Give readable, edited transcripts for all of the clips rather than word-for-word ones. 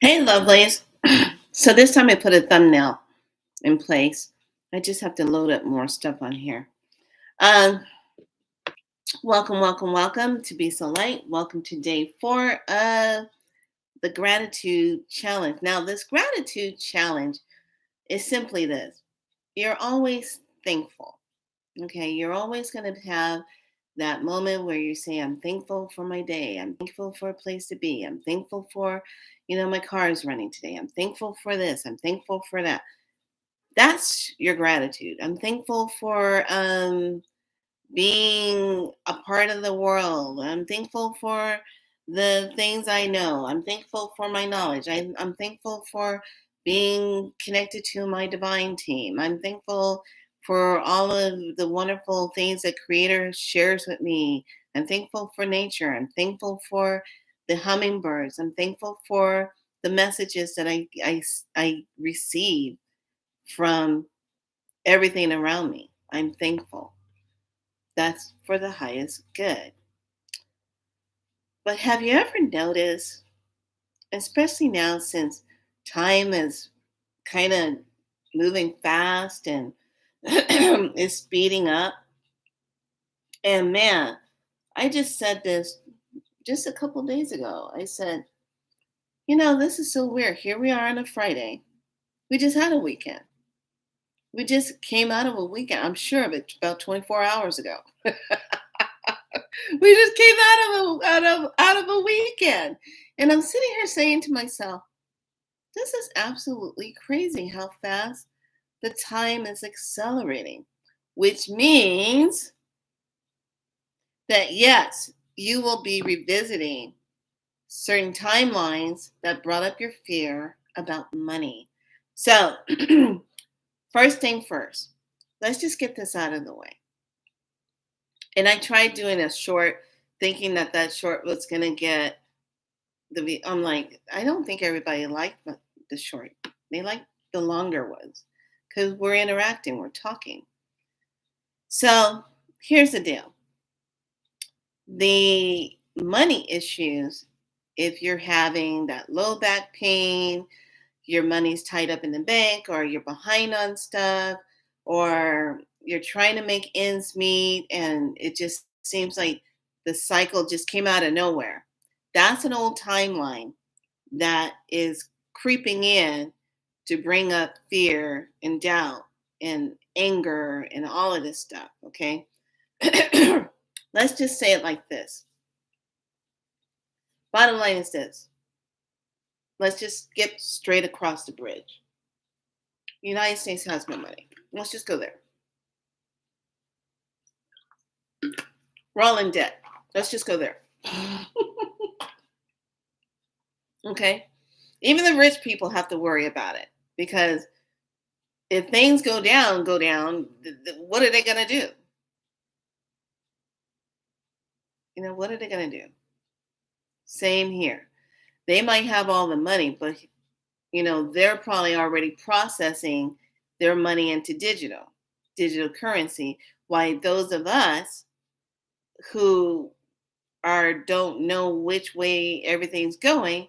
Hey, lovelies. So this time I put a thumbnail in place. I just have to load up more stuff on here. Um, welcome, welcome, welcome to Be So Light. Welcome to day 4 of the gratitude challenge. Now, this gratitude challenge is simply this: you're always thankful. Okay, you're always going to have that moment where you say, I'm thankful for my day. I'm thankful for a place to be. I'm thankful for, my car is running today. I'm thankful for this. I'm thankful for that. That's your gratitude. I'm thankful for being a part of the world. I'm thankful for the things I know. I'm thankful for my knowledge. I'm thankful for being connected to my divine team. I'm thankful for all of the wonderful things that Creator shares with me. I'm thankful for nature. I'm thankful for the hummingbirds. I'm thankful for the messages that I receive from everything around me. I'm thankful. That's for the highest good. But have you ever noticed, especially now since time is kind of moving fast and is speeding up? And man, I just said this just a couple days ago. I said, this is so weird. Here we are on a Friday. We just had a weekend. We just came out of a weekend. I'm sure of it about 24 hours ago. We just came out of a weekend. And I'm sitting here saying to myself, this is absolutely crazy how fast the time is accelerating, which means that yes, you will be revisiting certain timelines that brought up your fear about money. So, first thing first, let's just get this out of the way. And I tried doing a short, thinking that short was going to get I'm like, I don't think everybody liked the short. They like the longer ones because we're interacting, we're talking. So here's the deal: the money issues, if you're having that low back pain, your money's tied up in the bank, or you're behind on stuff, or you're trying to make ends meet and it just seems like the cycle just came out of nowhere. That's an old timeline that is creeping in to bring up fear and doubt and anger and all of this stuff, okay? Let's just say it like this. Bottom line is this. Let's just get straight across the bridge. The United States has no money. Let's just go there. We're all in debt. Let's just go there. Okay? Even the rich people have to worry about it because if things go down, what are they going to do? What are they going to do? Same here. They might have all the money, but they're probably already processing their money into digital currency. Why those of us who don't know which way everything's going,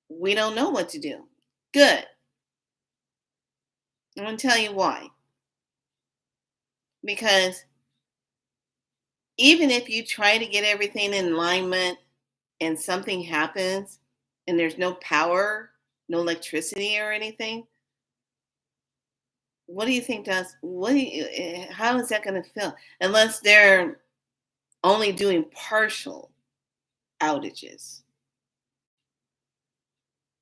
we don't know what to do. Good. I'm going to tell you why. Because even if you try to get everything in alignment and something happens and there's no power, no electricity or anything, what do you think how is that going to feel? Unless they're only doing partial outages.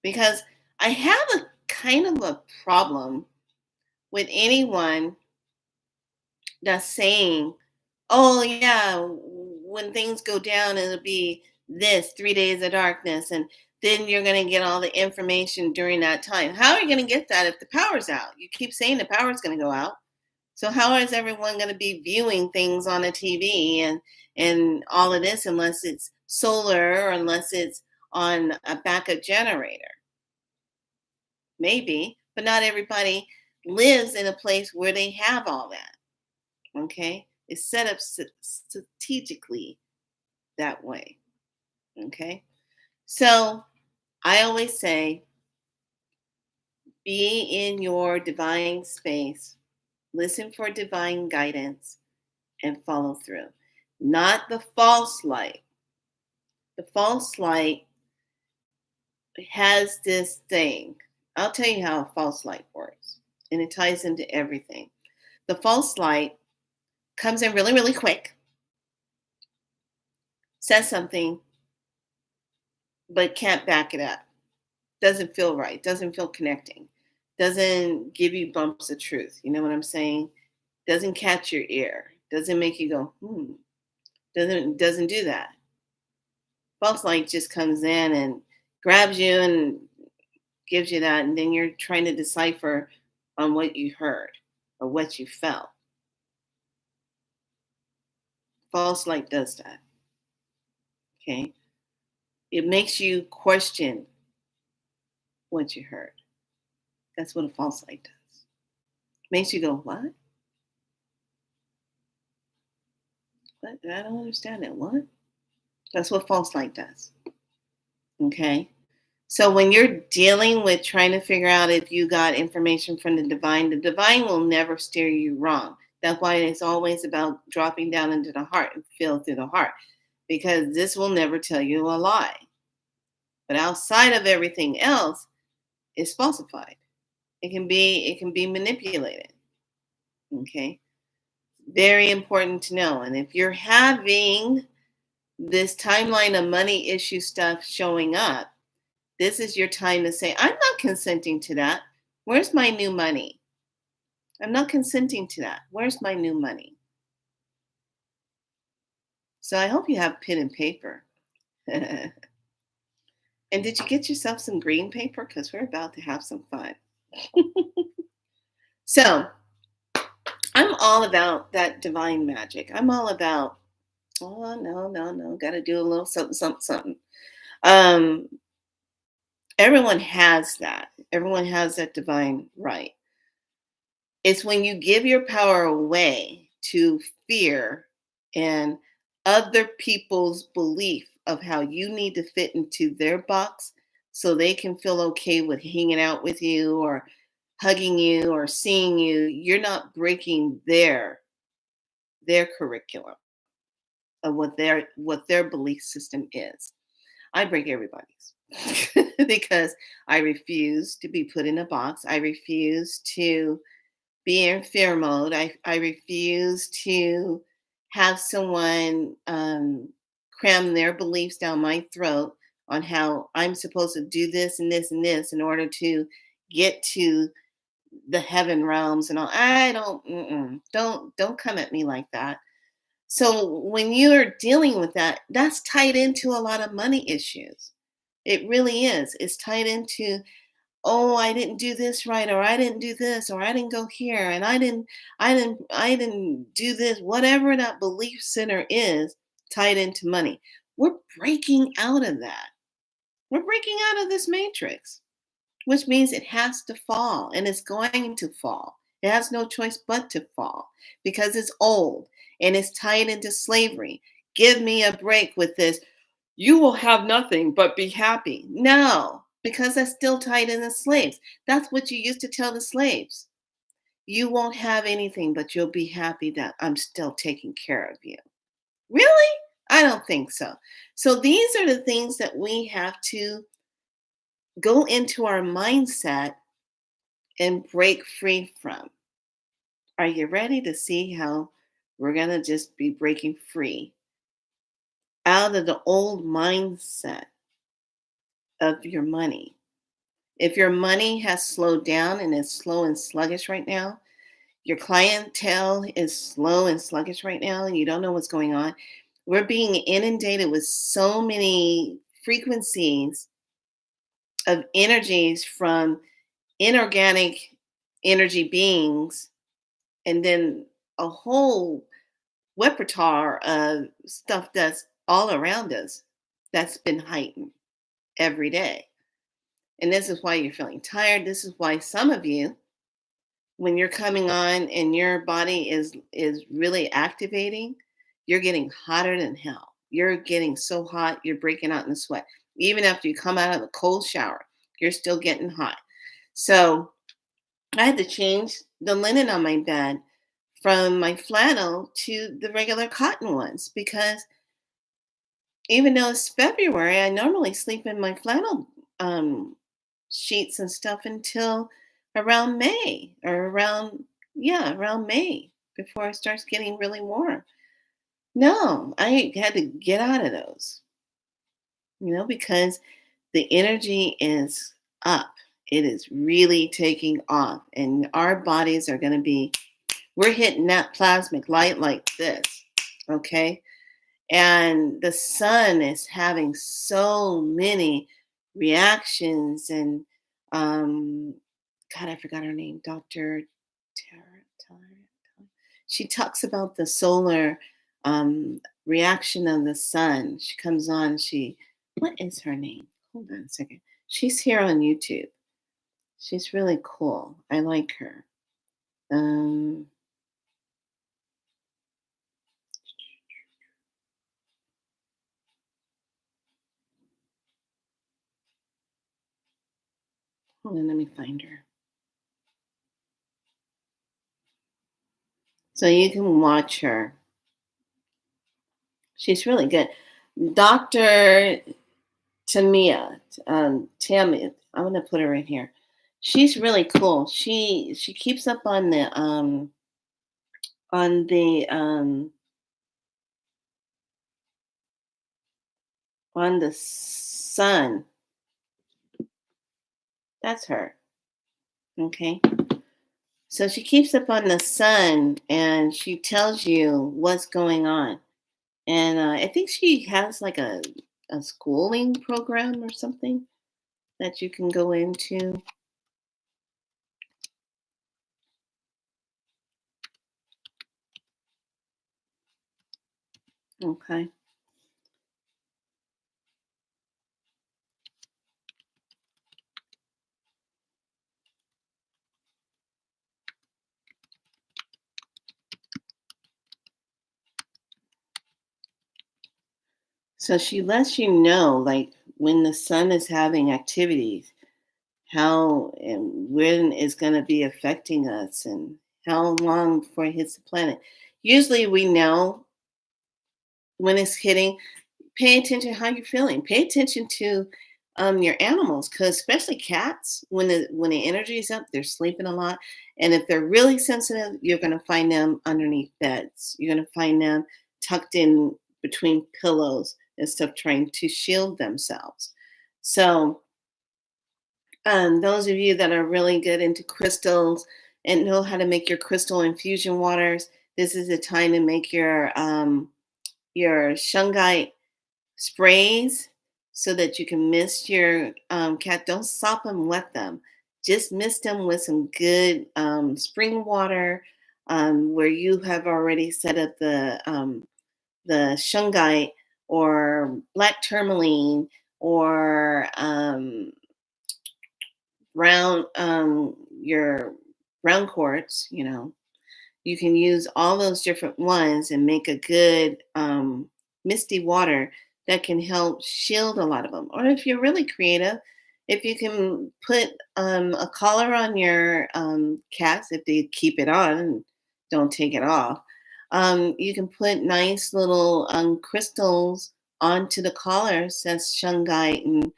Because I have a kind of a problem with anyone that's saying, oh yeah, when things go down, it'll be this 3 days of darkness. And then you're going to get all the information during that time. How are you going to get that if the power's out? You keep saying the power's going to go out. So how is everyone going to be viewing things on a TV and all of this unless it's solar or unless it's on a backup generator? Maybe, but not everybody lives in a place where they have all that. Okay? It's set up strategically that way. Okay? So I always say, be in your divine space, listen for divine guidance, and follow through. Not the false light. The false light has this thing. I'll tell you how a false light works, and it ties into everything. The false light comes in really, really quick, says something, but can't back it up. Doesn't feel right, doesn't feel connecting, doesn't give you bumps of truth. You know what I'm saying? Doesn't catch your ear, doesn't make you go, doesn't do that. False light just comes in and grabs you and gives you that, and then you're trying to decipher on what you heard or what you felt. False light does that. Okay. It makes you question what you heard. That's what a false light does. Makes you go, what? What? I don't understand that. What? That's what false light does. Okay. So when you're dealing with trying to figure out if you got information from the divine will never steer you wrong. That's why it's always about dropping down into the heart and feel through the heart, because this will never tell you a lie. But outside of everything else, it's falsified. It can be manipulated. Okay. Very important to know. And if you're having this timeline of money issue stuff showing up, this is your time to say, I'm not consenting to that. Where's my new money? I'm not consenting to that. Where's my new money? So I hope you have pen and paper. And did you get yourself some green paper? Because we're about to have some fun. So I'm all about that divine magic. I'm all about, oh, no, no, no, got to do a little something, something, something. Um, Everyone has that. Everyone has that divine right. It's when you give your power away to fear and other people's belief of how you need to fit into their box so they can feel okay with hanging out with you or hugging you or seeing you. You're not breaking their curriculum of what their belief system is. I break everybody's because I refuse to be put in a box. I refuse to be in fear mode. I refuse to have someone cram their beliefs down my throat on how I'm supposed to do this and this and this in order to get to the heaven realms and all. I don't, don't come at me like that. So when you're dealing with that, that's tied into a lot of money issues. It really is. It's tied into, oh, I didn't do this right, or I didn't do this, or I didn't go here, and I didn't do this. Whatever that belief center is tied into money. We're breaking out of that. We're breaking out of this matrix, which means it has to fall, and it's going to fall. It has no choice but to fall because it's old and it's tied into slavery. Give me a break with this. You will have nothing but be happy. No, because that's still tied in the slaves. That's what you used to tell the slaves. You won't have anything, but you'll be happy that I'm still taking care of you. Really? I don't think so. So these are the things that we have to go into our mindset and break free from. Are you ready to see how we're going to just be breaking free out of the old mindset of your money? If your money has slowed down and is slow and sluggish right now, your clientele is slow and sluggish right now, and you don't know what's going on, we're being inundated with so many frequencies of energies from inorganic energy beings, and then a whole repertoire of stuff that's all around us that's been heightened every day. And this is why you're feeling tired. This is why some of you, when you're coming on and your body is really activating, you're getting hotter than hell. You're getting so hot, you're breaking out in sweat. Even after you come out of a cold shower, you're still getting hot. So I had to change the linen on my bed from my flannel to the regular cotton ones because even though it's February, I normally sleep in my flannel um, sheets and stuff until around May or around, yeah, around May before it starts getting really warm. No, I had to get out of those, because the energy is up. It is really taking off, and our bodies are going to be, we're hitting that plasmic light like this, okay? And the sun is having so many reactions and God, I forgot her name, Dr. Tara, Tara. She talks about the solar reaction of the sun. She comes on, what is her name? Hold on a second. She's here on YouTube. She's really cool. I like her. Um, Hold on, let me find her. So you can watch her. She's really good. Dr. Tammy, I'm gonna put her in here. She's really cool. She keeps up on the sun. That's her. Okay. So she keeps up on the sun and she tells you what's going on. And I think she has like a schooling program or something that you can go into. Okay. So she lets you know, like, when the sun is having activities, how and when it's going to be affecting us and how long before it hits the planet. Usually we know when it's hitting. Pay attention to how you're feeling. Pay attention to your animals, because especially cats, when the energy is up, they're sleeping a lot. And if they're really sensitive, you're going to find them underneath beds. You're going to find them tucked in between pillows and stuff, trying to shield themselves. So those of you that are really good into crystals and know how to make your crystal infusion waters, this is the time to make your shungite sprays so that you can mist your cat. Don't sop them, wet them. Just mist them with some good spring water, where you have already set up the shungite or black tourmaline or brown your brown quartz. You can use all those different ones and make a good misty water that can help shield a lot of them. Or if you're really creative, if you can put a collar on your cats, if they keep it on and don't take it off, you can put nice little crystals onto the collars that's shungite and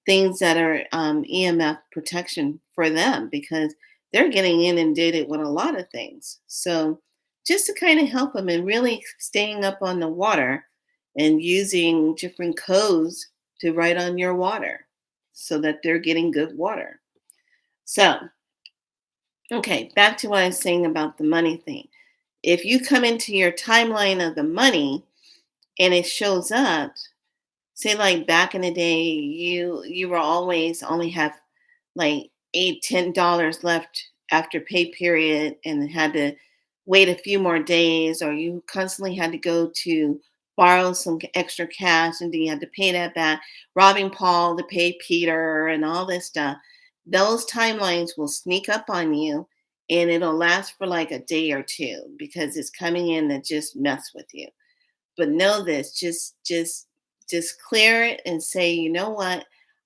things that are EMF protection for them, because they're getting inundated with a lot of things. So just to kind of help them and really staying up on the water and using different codes to write on your water so that they're getting good water. So, okay, back to what I was saying about the money thing. If you come into your timeline of the money and it shows up, say like back in the day, you were always only have like $8, $10 left after pay period and had to wait a few more days, or you constantly had to go to borrow some extra cash and then you had to pay that back, robbing Paul to pay Peter and all this stuff. Those timelines will sneak up on you and it'll last for like a day or two because it's coming in to just mess with you. But know this, just Just clear it and say, you know what?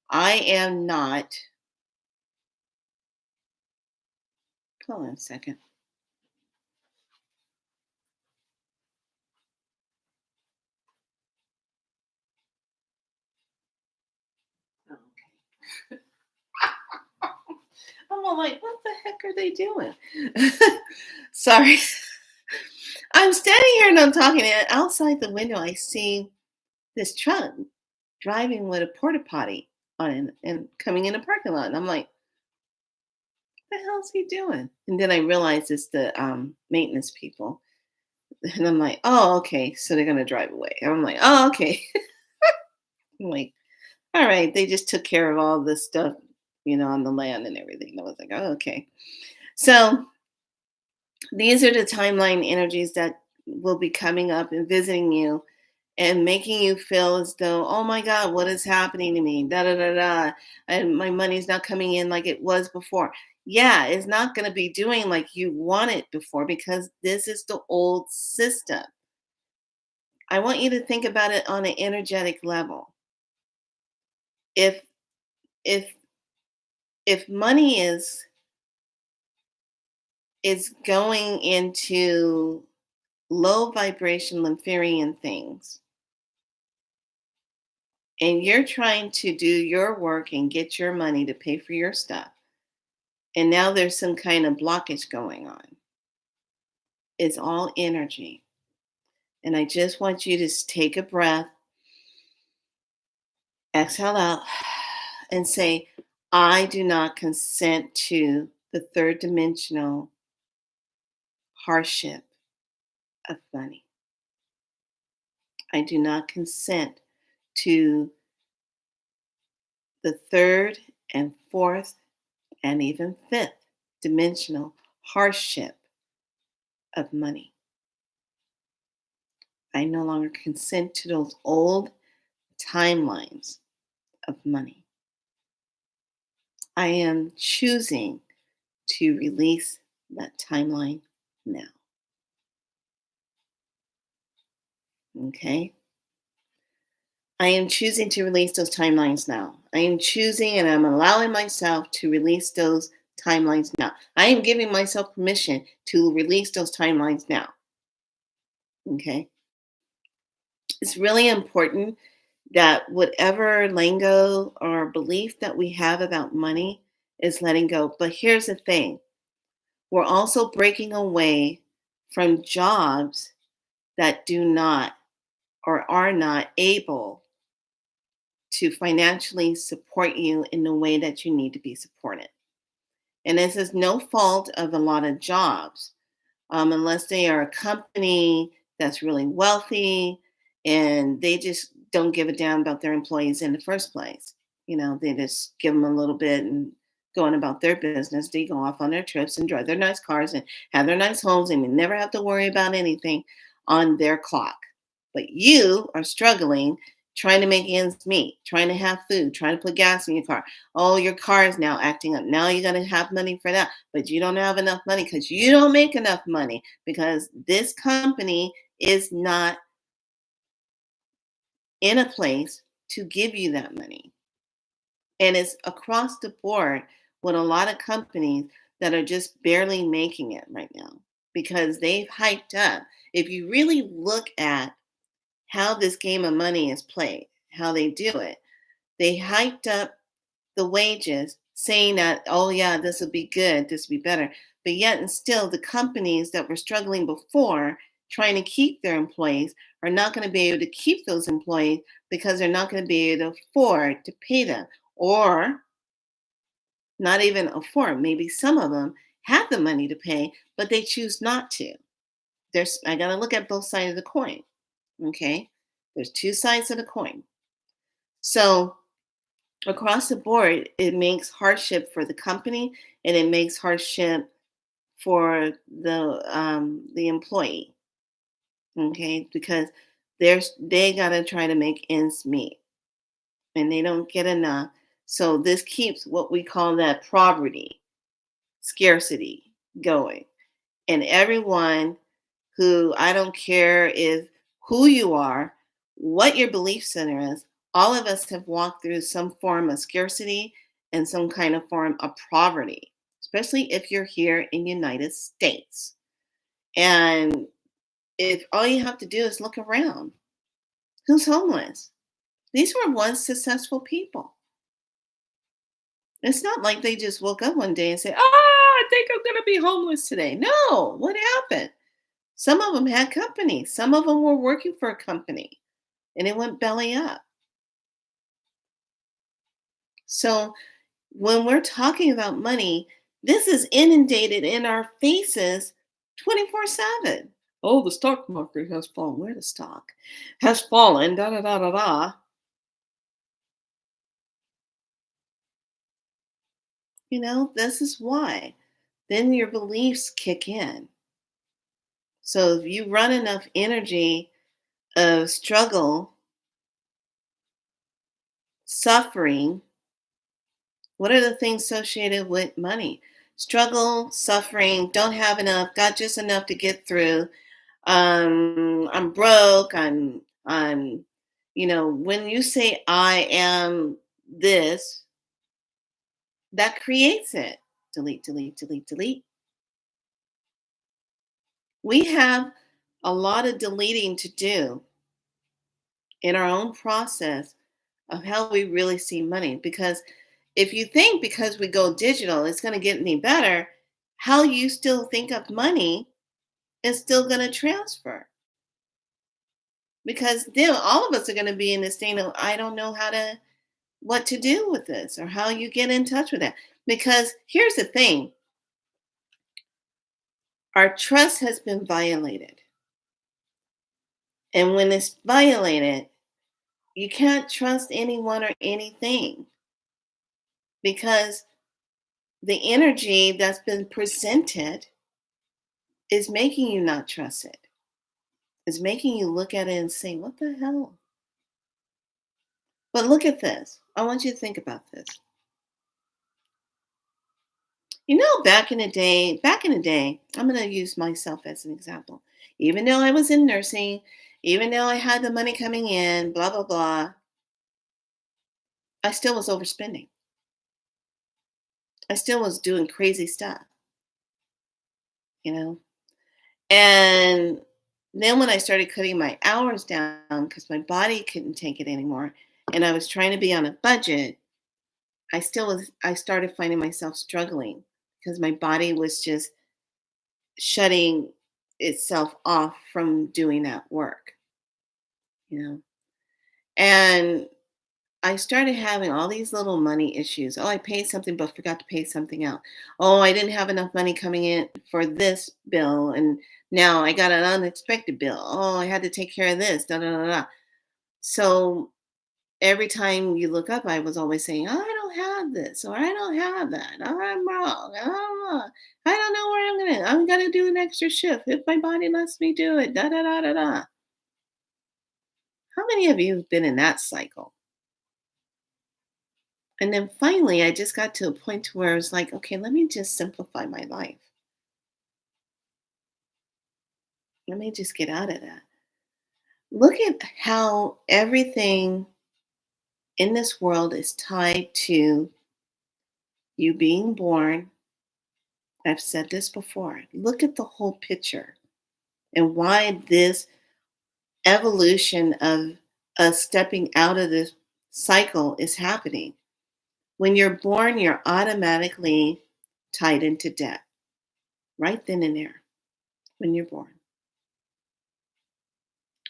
I am not. Hold on a second. Oh, okay. I'm all like, what the heck are they doing? Sorry. I'm standing here and I'm talking, and outside the window, I see this truck driving with a porta potty on it and coming in a parking lot. And I'm like, what the hell's he doing? And then I realized it's the maintenance people. And I'm like, oh, okay. So they're going to drive away. And I'm like, oh, okay. I'm like, all right. They just took care of all this stuff, on the land and everything. And I was like, oh, okay. So these are the timeline energies that will be coming up and visiting you and making you feel as though, oh my God, what is happening to me? Da da da da. And my money's not coming in like it was before. Yeah, it's not going to be doing like you wanted before because this is the old system. I want you to think about it on an energetic level. If if if money is going into low vibration Lemurian things, and you're trying to do your work and get your money to pay for your stuff, and now there's some kind of blockage going on. It's all energy. And I just want you to take a breath, exhale out, and say, I do not consent to the third dimensional hardship of money. I do not consent to the third and fourth and even fifth dimensional hardship of money. I no longer consent to those old timelines of money. I am choosing to release that timeline now. Okay? I am choosing to release those timelines now. I am choosing and I'm allowing myself to release those timelines now. I am giving myself permission to release those timelines now. Okay? It's really important that whatever lingo or belief that we have about money is letting go. But here's the thing, we're also breaking away from jobs that do not or are not able to financially support you in the way that you need to be supported. And this is no fault of a lot of jobs, unless they are a company that's really wealthy and they just don't give a damn about their employees in the first place. They just give them a little bit and go on about their business. They go off on their trips and drive their nice cars and have their nice homes and they never have to worry about anything on their clock. But you are struggling trying to make ends meet, trying to have food, trying to put gas in your car. Oh, your car is now acting up. Now you're going to have money for that, but you don't have enough money because you don't make enough money because this company is not in a place to give you that money. And it's across the board with a lot of companies that are just barely making it right now because they've hyped up. If you really look at how this game of money is played, how they do it, they hyped up the wages, saying that, oh, yeah, this will be good, this will be better. But yet, and still, the companies that were struggling before trying to keep their employees are not going to be able to keep those employees because they're not going to be able to afford to pay them. Or not even afford. Maybe some of them have the money to pay, but they choose not to. I got to look at both sides of the coin. Okay. There's two sides of the coin. So across the board, it makes hardship for the company and it makes hardship for the employee. Okay, because they gotta try to make ends meet and they don't get enough. So this keeps what we call that poverty, scarcity going. And everyone who, I don't care if who you are, what your belief center is, all of us have walked through some form of scarcity and some kind of form of poverty, especially if you're here in the United States. And if all you have to do is look around, who's homeless? These were once successful people. It's not like they just woke up one day and said, I think I'm going to be homeless today. No, what happened? Some of them had companies, some of them were working for a company, and it went belly up. So when we're talking about money, this is inundated in our faces 24/7. Oh, the stock market has fallen. Where the stock has fallen, da da da da da. This is why. Then your beliefs kick in. So if you run enough energy of struggle, suffering, what are the things associated with money? Struggle, suffering, don't have enough, got just enough to get through. I'm broke. When you say I am this, that creates it. Delete, delete, delete, delete. We have a lot of deleting to do in our own process of how we really see money. Because if you think because we go digital, it's going to get any better, how you still think of money is still going to transfer. Because then all of us are going to be in this state of, I don't know what to do with this or how you get in touch with that. Because here's the thing, our trust has been violated. And when it's violated, you can't trust anyone or anything because the energy that's been presented is making you not trust it. It's making you look at it and say, what the hell? But look at this. I want you to think about this. Back in the day, I'm going to use myself as an example. Even though I was in nursing, even though I had the money coming in, blah, blah, blah, I still was overspending. I still was doing crazy stuff, you know? And then when I started cutting my hours down because my body couldn't take it anymore, and I was trying to be on a budget, I started finding myself struggling because my body was just shutting itself off from doing that work, you know. And I started having all these little money issues. Oh, I paid something but forgot to pay something out. Oh, I didn't have enough money coming in for this bill and now I got an unexpected bill. Oh, I had to take care of this. Da da da da. So every time you look up, I was always saying, oh, I don't have this or I don't have that. Oh, I'm wrong. Oh, I don't know where I'm gonna do an extra shift if my body lets me do it. Da da da da da. How many of you have been in that cycle? And then finally, I just got to a point to where I was like, okay, let me just simplify my life. Let me just get out of that. Look at how everything in this world is tied to you being born. I've said this before. Look at the whole picture and why this evolution of us stepping out of this cycle is happening. When you're born, you're automatically tied into debt right then and there when you're born.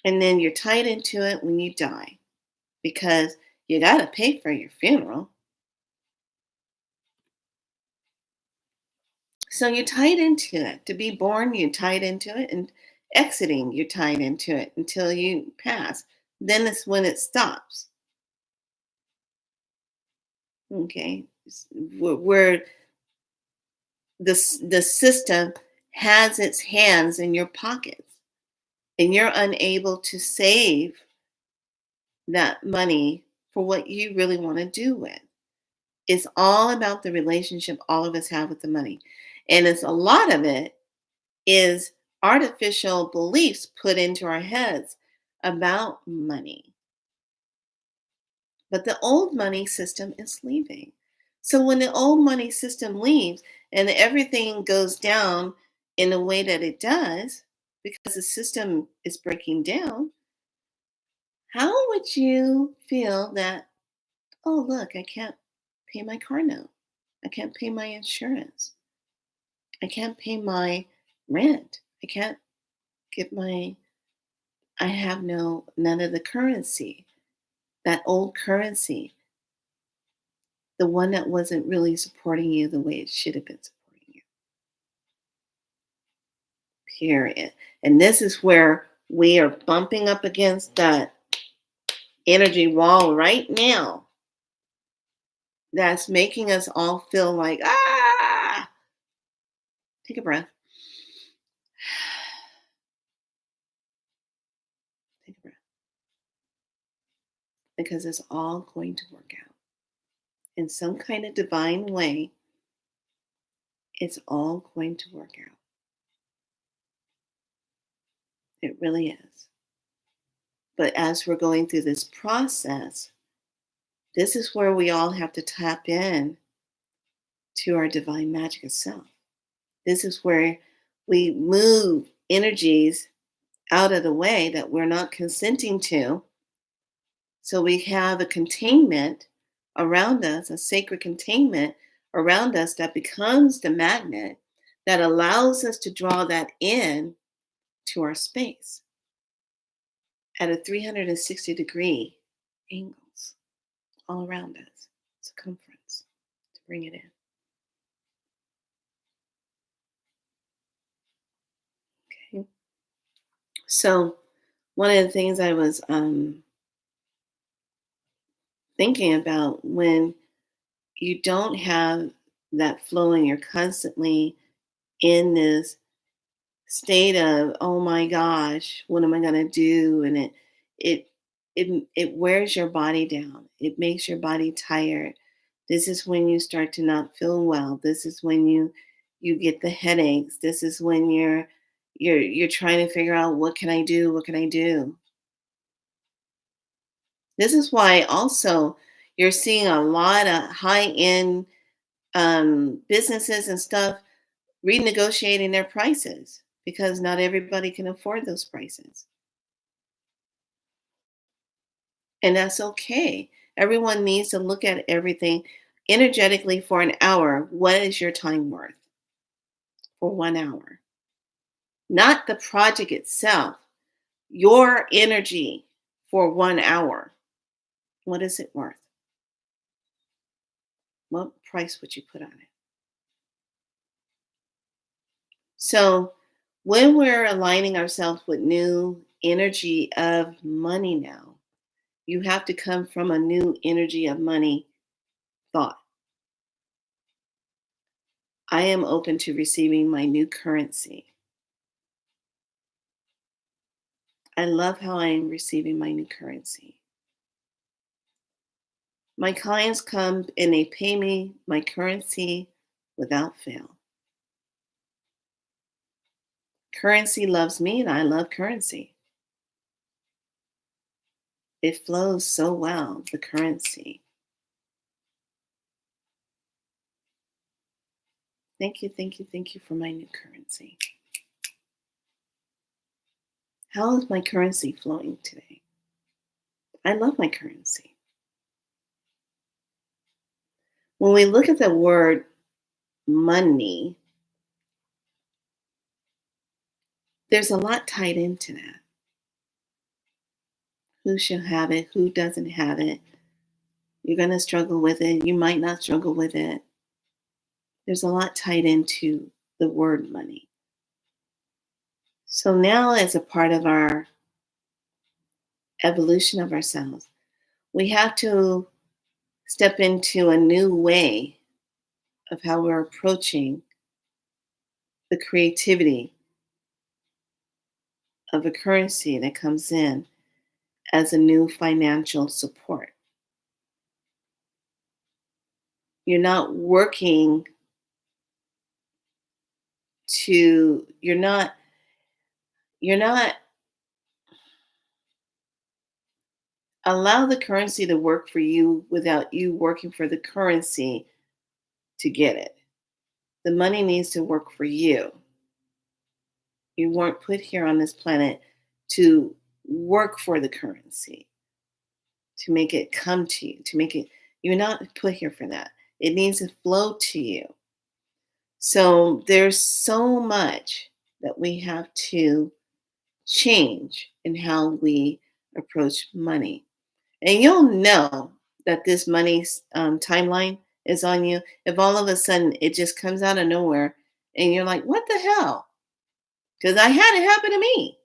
And then you're tied into it when you die because you got to pay for your funeral. So you're tied into it. To be born, you're tied into it, and exiting, you're tied into it until you pass. Then it's when it stops. Okay. Where the system has its hands in your pockets and you're unable to save that money for what you really want to do with. It's all about the relationship all of us have with the money. And it's a lot of it is artificial beliefs put into our heads about money. But the old money system is leaving. So when the old money system leaves and everything goes down in the way that it does, because the system is breaking down, how would you feel that, oh, look, I can't pay my car note. I can't pay my insurance. I can't pay my rent. I can't get I have none of the currency, that old currency, the one that wasn't really supporting you the way it should have been supporting you, period. And this is where we are bumping up against that energy wall right now that's making us all feel like, ah, take a breath, take a breath, because it's all going to work out in some kind of divine way. It's all going to work out. It really is. But as we're going through this process, this is where we all have to tap in to our divine magic itself. This is where we move energies out of the way that we're not consenting to. So we have a containment around us, a sacred containment around us that becomes the magnet that allows us to draw that in to our space at a 360-degree angles all around us, circumference, to bring it in. Okay. So one of the things I was thinking about, when you don't have that flow and you're constantly in this state of, oh my gosh, what am I going to do? And it it wears your body down. It makes your body tired. This is when you start to not feel well. This is when you get the headaches. This is when you're trying to figure out, what can I do? What can I do? This is why also you're seeing a lot of high end businesses and stuff renegotiating their prices, because not everybody can afford those prices. And that's okay. Everyone needs to look at everything energetically for an hour. What is your time worth for 1 hour? Not the project itself, your energy for 1 hour. What is it worth? What price would you put on it? So, when we're aligning ourselves with new energy of money now, you have to come from a new energy of money thought. I am open to receiving my new currency. I love how I am receiving my new currency. My clients come and they pay me my currency without fail. Currency loves me and I love currency. It flows so well, the currency. Thank you, thank you, thank you for my new currency. How is my currency flowing today? I love my currency. When we look at the word money, there's a lot tied into that. Who should have it? Who doesn't have it? You're going to struggle with it. You might not struggle with it. There's a lot tied into the word money. So now, as a part of our evolution of ourselves, we have to step into a new way of how we're approaching the creativity of a currency that comes in as a new financial support. You're not working to, you're not Allow the currency to work for you without you working for the currency to get it. The money needs to work for you. You weren't put here on this planet to work for the currency, to make it come to you, to make it, you're not put here for that. It needs to flow to you. So there's so much that we have to change in how we approach money. And you'll know that this money timeline is on you if all of a sudden it just comes out of nowhere and you're like, what the hell? Because I had it happen to me.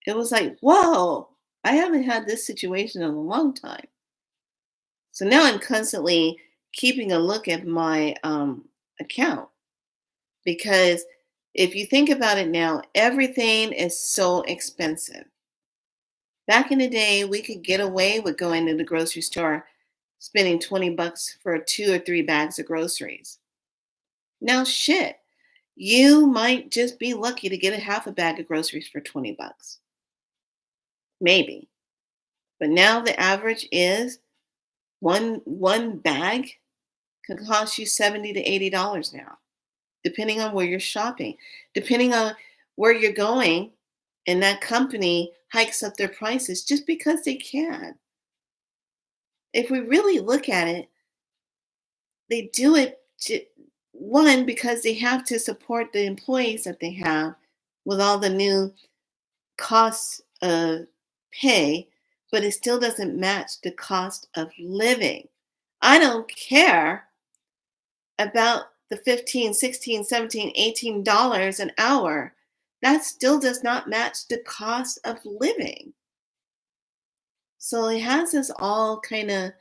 It was like, whoa, I haven't had this situation in a long time. So now I'm constantly keeping a look at my account because if you think about it now, everything is so expensive. Back in the day, we could get away with going to the grocery store spending $20 for 2 or 3 bags of groceries. Now, shit, you might just be lucky to get a half a bag of groceries for $20. Maybe. But now the average is one bag can cost you $70 to $80 now, depending on where you're shopping, depending on where you're going, and that company hikes up their prices just because they can. If we really look at it, they do it one because they have to support the employees that they have with all the new costs of pay, but it still doesn't match the cost of living. I don't care about the 15, 16, 17, $18 an hour. That still does not match the cost of living. So it has us all kind of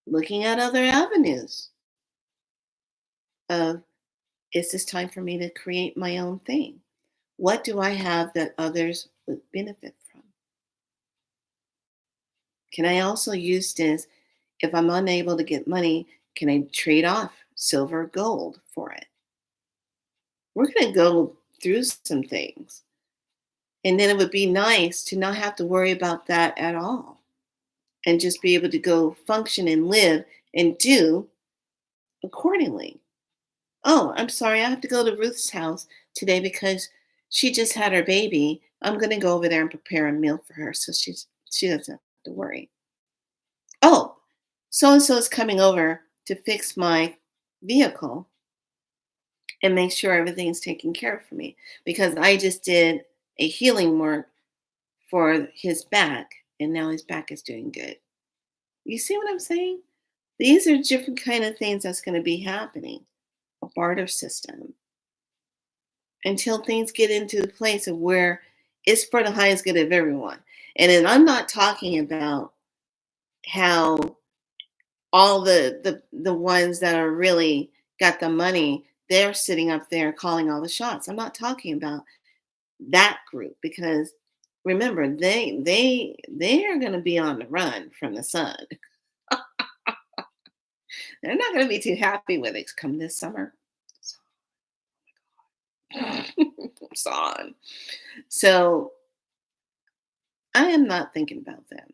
looking at other avenues of, is this time for me to create my own thing? What do I have that others would benefit from? Can I also use this if I'm unable to get money? Can I trade off silver, gold for it? We're going to go through some things. And then it would be nice to not have to worry about that at all and just be able to go function and live and do accordingly. Oh, I'm sorry, I have to go to Ruth's house today because she just had her baby. I'm going to go over there and prepare a meal for her so she doesn't have to worry. Oh, so and so is coming over to fix my vehicle and make sure everything's taken care of for me because I just did a healing work for his back and now his back is doing good. You see what I'm saying? These are different kind of things that's going to be happening. A barter system until things get into the place of where it's for the highest good of everyone. And then I'm not talking about how all the ones that are really got the money, they're sitting up there calling all the shots. I'm not talking about that group because remember they are going to be on the run from the sun. They're not going to be too happy with it come this summer. On. So I am not thinking about them.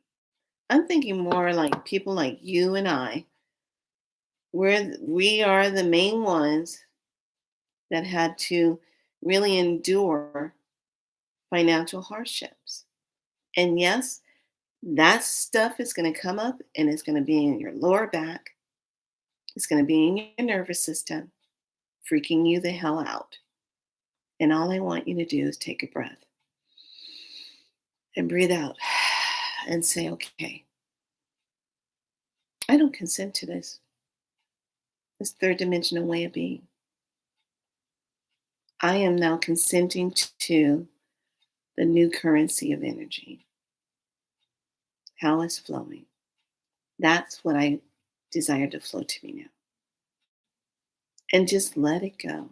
I'm thinking more like people like you and I, where we are the main ones that had to really endure financial hardships. And yes, that stuff is going to come up and it's going to be in your lower back. It's going to be in your nervous system, freaking you the hell out. And all I want you to do is take a breath and breathe out and say, okay, I don't consent to this third dimensional way of being. I am now consenting to the new currency of energy, how it's flowing. That's what I desire to flow to me now. And just let it go.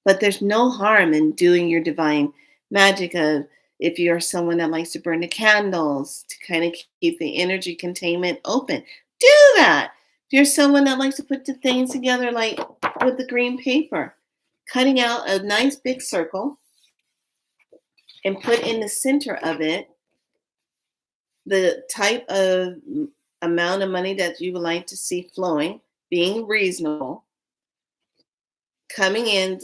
But there's no harm in doing your divine magic of if you're someone that likes to burn the candles to kind of keep the energy containment open, do that. If you're someone that likes to put the things together like with the green paper, cutting out a nice big circle and put in the center of it the type of amount of money that you would like to see flowing, being reasonable, coming in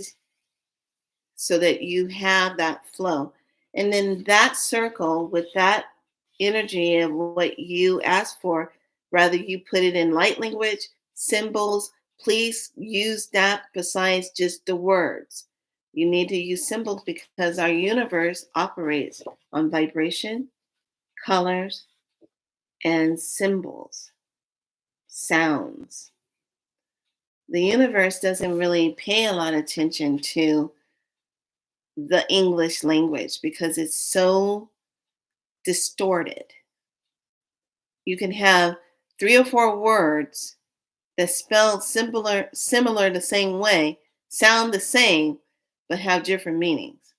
so that you have that flow. And then that circle with that energy of what you ask for, rather you put it in light language, symbols, please use that besides just the words. You need to use symbols because our universe operates on vibration, colors, and symbols, sounds. The universe doesn't really pay a lot of attention to the English language because it's so distorted. You can have 3 or 4 words that spell similar the same way, sound the same, but have different meanings.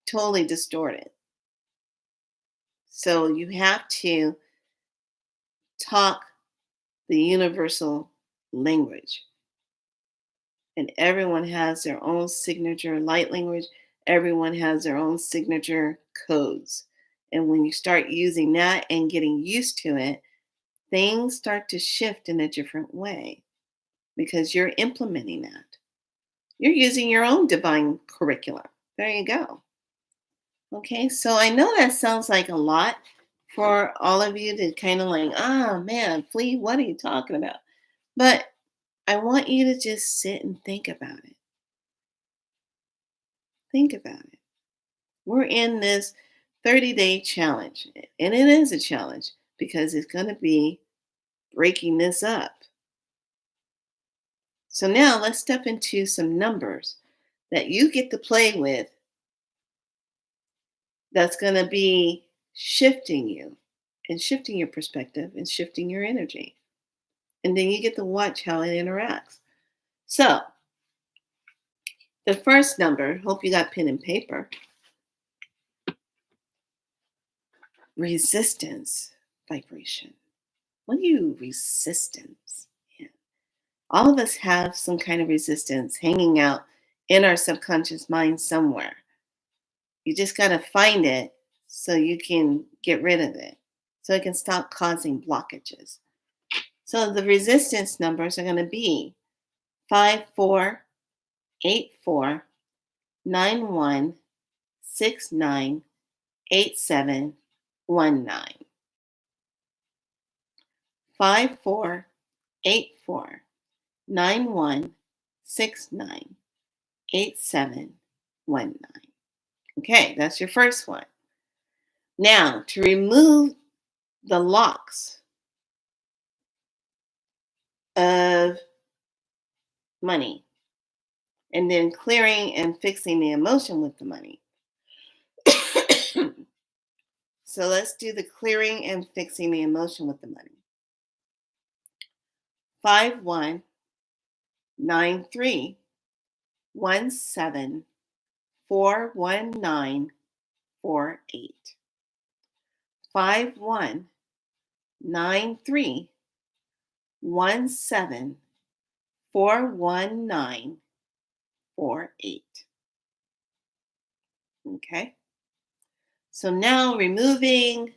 Totally distorted. So you have to talk the universal language. And everyone has their own signature light language. Everyone has their own signature codes. And when you start using that and getting used to it, things start to shift in a different way because you're implementing that. You're using your own divine curriculum. There you go. Okay, so I know that sounds like a lot for all of you to kind of like, ah, man, Flea, what are you talking about? But I want you to just sit and think about it. Think about it. We're in this 30-day challenge, and it is a challenge because it's going to be breaking this up. So now let's step into some numbers that you get to play with that's going to be shifting you and shifting your perspective and shifting your energy. And then you get to watch how it interacts. So, the first number, hope you got pen and paper, resistance vibration. What are you resistance? Yeah. All of us have some kind of resistance hanging out in our subconscious mind somewhere. You just got to find it so you can get rid of it, so it can stop causing blockages. So the resistance numbers are going to be 548491698719. 548491698719. Okay, that's your first one. Now, to remove the locks of money and then clearing and fixing the emotion with the money. So let's do the clearing and fixing the emotion with the money. 519317419448. 519317419448. Okay. So now removing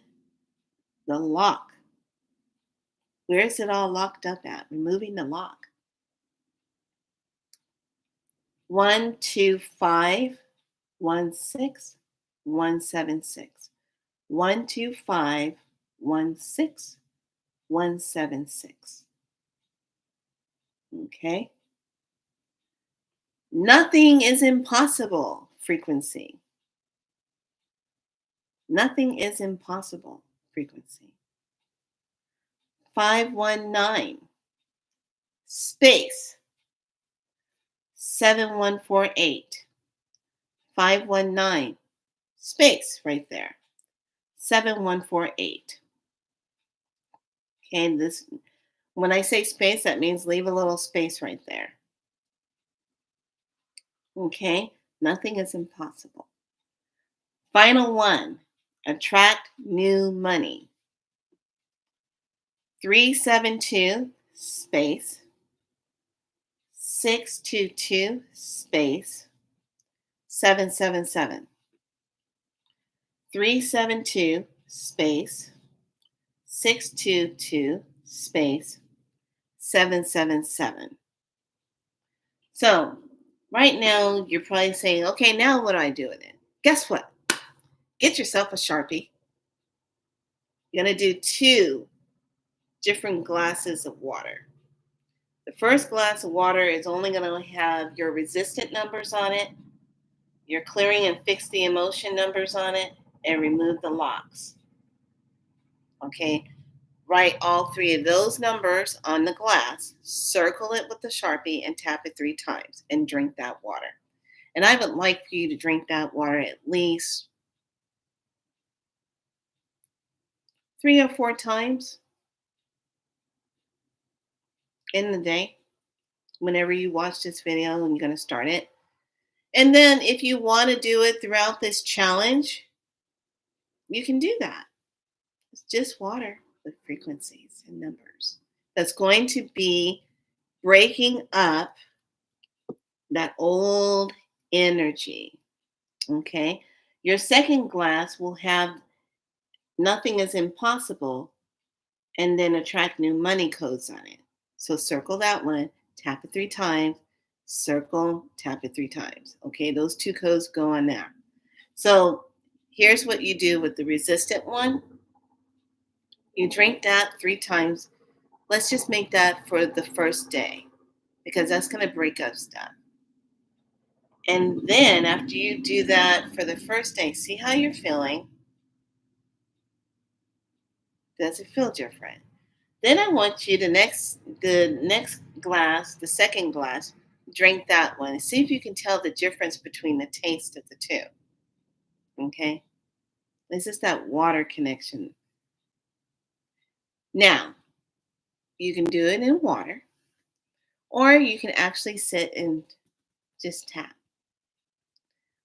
the lock. Where is it all locked up at? Removing the lock. 12516 12516 Okay. Nothing is impossible frequency. Nothing is impossible frequency. 519 space 7148. 519 space right there. 7148. Okay, and this, when I say space, that means leave a little space right there. Okay, nothing is impossible. Final one, attract new money. 372 space 622 space 777. 372 space 622 space 777. So right now you're probably saying, okay, now what do I do with it? Guess what? Get yourself a Sharpie. You're going to do 2 different glasses of water. The first glass of water is only going to have your resistant numbers on it, your clearing and fix the emotion numbers on it, and remove the locks. Okay, write all 3 of those numbers on the glass, circle it with the Sharpie, and tap it 3 times and drink that water. And I would like for you to drink that water at least 3 or 4 times in the day whenever you watch this video and you're going to start it. And then if you want to do it throughout this challenge, you can do that. It's just water with frequencies and numbers. That's going to be breaking up that old energy. Okay? Your second glass will have nothing is impossible and then attract new money codes on it. So circle that one, tap it 3 times, circle, tap it 3 times. Okay, those 2 codes go on there. So here's what you do with the resistant one. You drink that 3 times. Let's just make that for the first day because that's going to break up stuff. And then after you do that for the first day, see how you're feeling. Does it feel different? Then I want you the next glass, the second glass, drink that one. See if you can tell the difference between the taste of the 2. Okay? This is that water connection. Now, you can do it in water, or you can actually sit and just tap.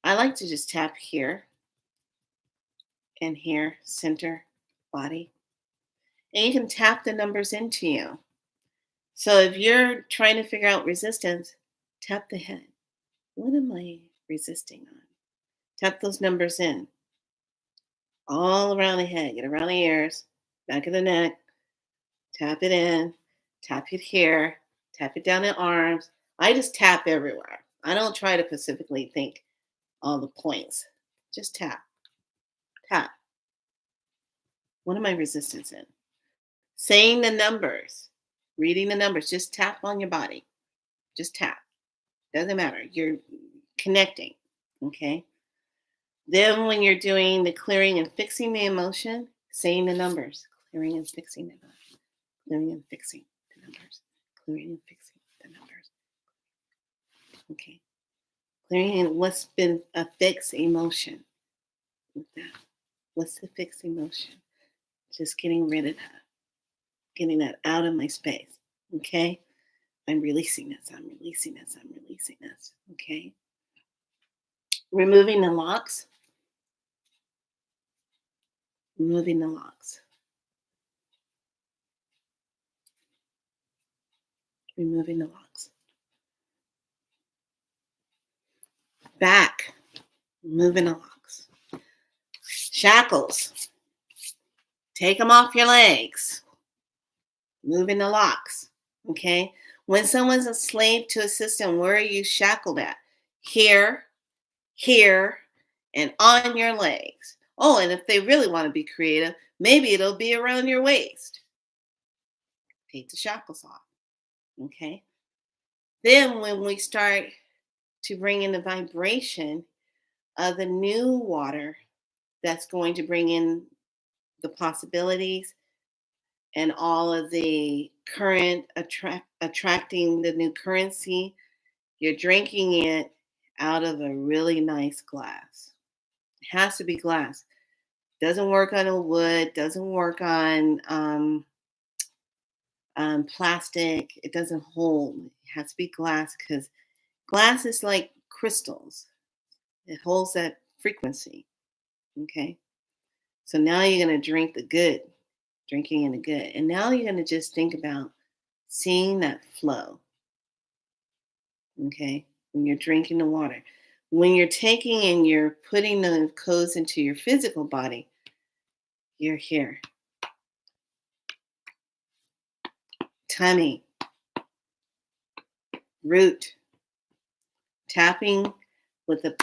I like to just tap here and here, center, body. And you can tap the numbers into you. So if you're trying to figure out resistance, tap the head. What am I resisting on? Tap those numbers in. All around the head. Get around the ears, back of the neck. Tap it in. Tap it here. Tap it down the arms. I just tap everywhere. I don't try to specifically think all the points. Just tap. Tap. What am I resistance in? Saying the numbers. Reading the numbers. Just tap on your body. Just tap. Doesn't matter. You're connecting. Okay? Then when you're doing the clearing and fixing the emotion, saying the numbers. Clearing and fixing the numbers. Clearing and fixing the numbers. Clearing and fixing the numbers. Okay. Clearing and what's been a fixed emotion with that. What's the fixed emotion? Just getting rid of that. Getting that out of my space. Okay? I'm releasing this. I'm releasing this. I'm releasing this. Okay? Removing the locks. Removing the locks. Removing the locks. Back. Removing the locks. Shackles. Take them off your legs. Moving the locks. Okay? When someone's a slave to a system, where are you shackled at? Here, here, and on your legs. Oh, and if they really want to be creative, maybe it'll be around your waist. Take the shackles off. Okay? Then when we start to bring in the vibration of the new water that's going to bring in the possibilities and all of the current attracting the new currency, you're drinking it out of a really nice glass. It has to be glass. Doesn't work on a wood, doesn't work on plastic. It doesn't hold. It has to be glass because glass is like crystals. It holds that frequency. Okay. So now you're going to drink the good, drinking in the good. And now you're going to just think about seeing that flow. Okay. When you're drinking the water. When you're taking and you're putting the codes into your physical body, You're here. Tummy, root, tapping with the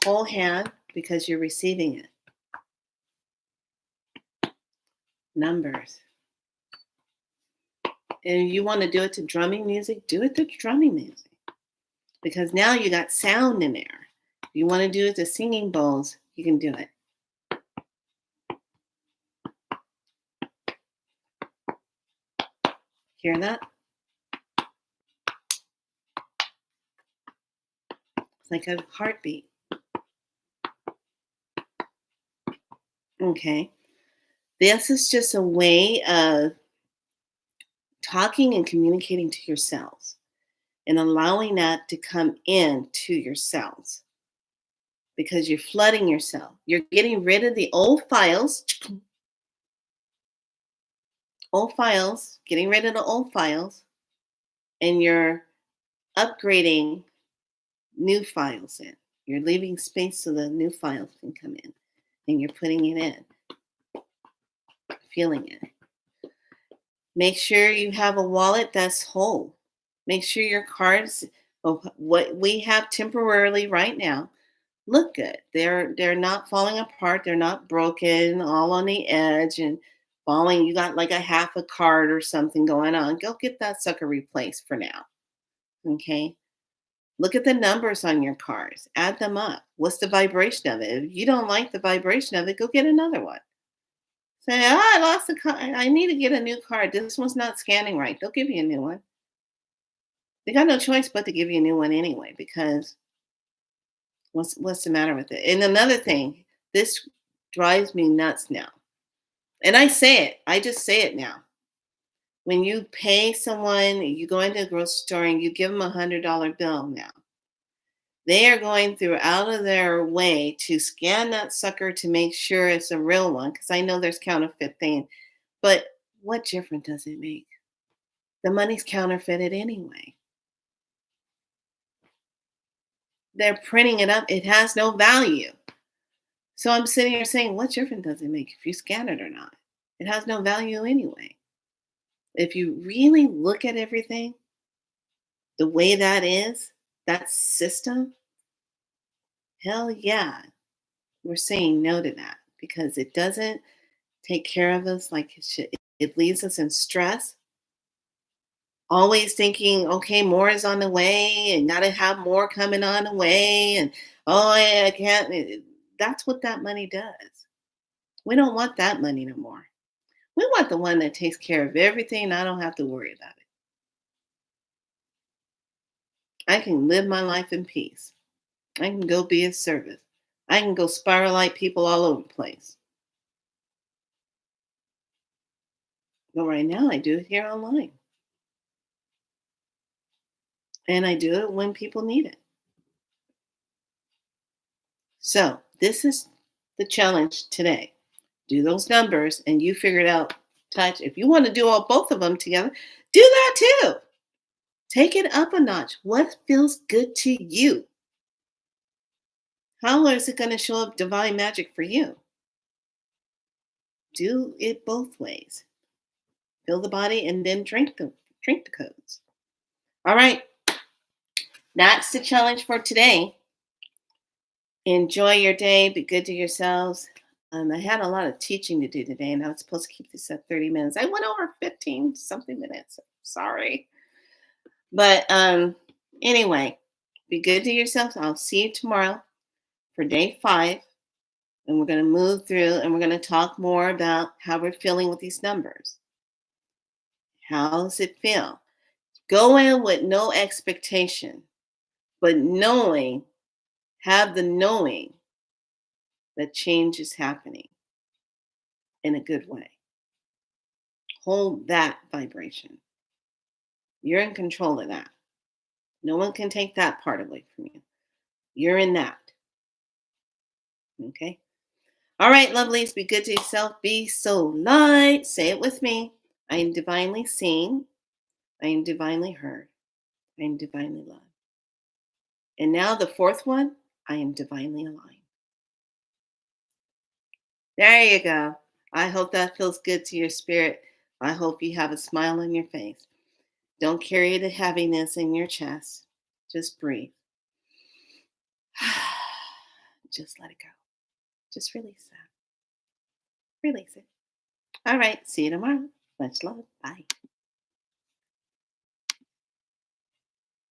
whole hand because you're receiving it. Numbers. And you want to do it to drumming music, do it to drumming music. Because now you got sound in there. If you want to do it to singing bowls, you can do it. Hear that? It's like a heartbeat. Okay. This is just a way of talking and communicating to your cells and allowing that to come in to your cells because you're flooding your cell. You're getting rid of the old files, getting rid of the old files, and you're upgrading new files in. You're leaving space so the new files can come in, and you're putting it in, feeling it. Make sure you have a wallet that's whole. Make sure your cards, what we have temporarily right now, look good. They're not falling apart. They're not broken, all on the edge and falling. You got like a half a card or something going on. Go get that sucker replaced for now. Okay. Look at the numbers on your cards. Add them up. What's the vibration of it? If you don't like the vibration of it, go get another one. Say, I lost the card. I need to get a new card. This one's not scanning right. They'll give you a new one. They got no choice but to give you a new one anyway, because what's the matter with it? And another thing, this drives me nuts now. And I say it. I just say it now. When you pay someone, you go into a grocery store and you give them $100 bill now. They are going through out of their way to scan that sucker to make sure it's a real one, because I know there's counterfeit things. But what difference does it make? The money's counterfeited anyway. They're printing it up. It has no value. So I'm sitting here saying, what difference does it make if you scan it or not? It has no value anyway. If you really look at everything the way that is, that system, hell yeah, we're saying no to that because it doesn't take care of us like it should. It leaves us in stress, always thinking, okay, more is on the way and gotta have more coming on the way. And oh, I can't. That's what that money does. We don't want that money no more. We want the one that takes care of everything and I don't have to worry about it. I can live my life in peace. I can go be of service. I can go spiralite people all over the place. But right now I do it here online. And I do it when people need it. So this is the challenge today. Do those numbers and you figure it out. Touch. If you want to do all both of them together, do that too. Take it up a notch. What feels good to you? How is it going to show up divine magic for you? Do it both ways. Fill the body and then drink the codes. All right. That's the challenge for today. Enjoy your day. Be good to yourselves. I had a lot of teaching to do today, and I was supposed to keep this at 30 minutes. I went over 15 something minutes. Sorry. But anyway, be good to yourselves. I'll see you tomorrow for day 5. And we're going to move through and we're going to talk more about how we're feeling with these numbers. How does it feel? Go in with no expectation, but have the knowing that change is happening in a good way. Hold that vibration. You're in control of that. No one can take that part away from you. You're in that. Okay? All right, lovelies, be good to yourself. Be so light. Say it with me. I am divinely seen. I am divinely heard. I am divinely loved. And now the 4th one, I am divinely aligned. There you go. I hope that feels good to your spirit. I hope you have a smile on your face. Don't carry the heaviness in your chest. Just breathe. Just let it go. Just release that. Release it. All right. See you tomorrow. Much love. Bye.